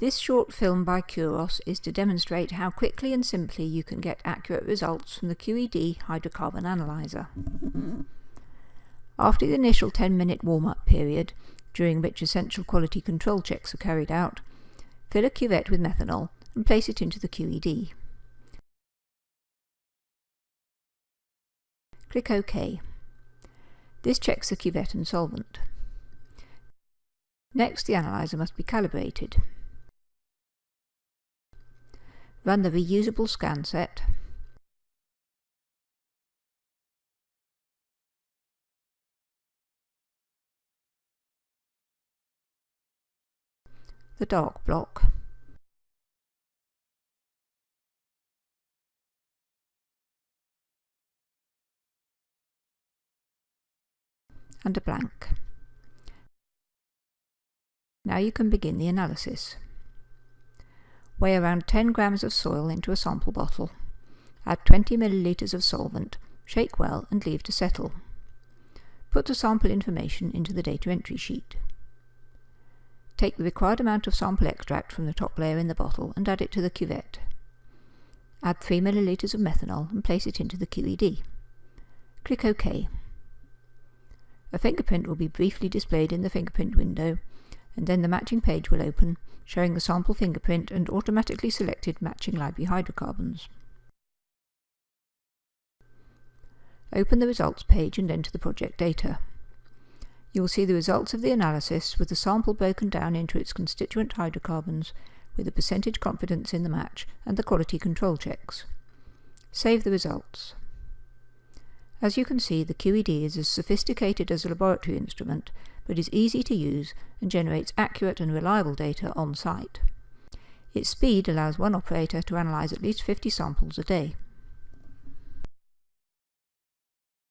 This short film by Kuros is to demonstrate how quickly and simply you can get accurate results from the QED Hydrocarbon Analyser. After the initial 10-minute warm-up period, during which essential quality control checks are carried out, fill a cuvette with methanol and place it into the QED. Click OK. This checks the cuvette and solvent. Next, the analyzer must be calibrated. Run the reusable scan set, the dark block, and a blank. Now you can begin the analysis. Weigh around 10 grams of soil into a sample bottle. Add 20 millilitres of solvent, shake well and leave to settle. Put the sample information into the data entry sheet. Take the required amount of sample extract from the top layer in the bottle and add it to the cuvette. Add 3 millilitres of methanol and place it into the QED. Click OK. A fingerprint will be briefly displayed in the fingerprint window, and then the matching page will open, showing the sample fingerprint and automatically selected matching library hydrocarbons. Open the results page and enter the project data. You will see the results of the analysis with the sample broken down into its constituent hydrocarbons with a percentage confidence in the match and the quality control checks. Save the results. As you can see, the QED is as sophisticated as a laboratory instrument, but is easy to use and generates accurate and reliable data on site. Its speed allows one operator to analyse at least 50 samples a day.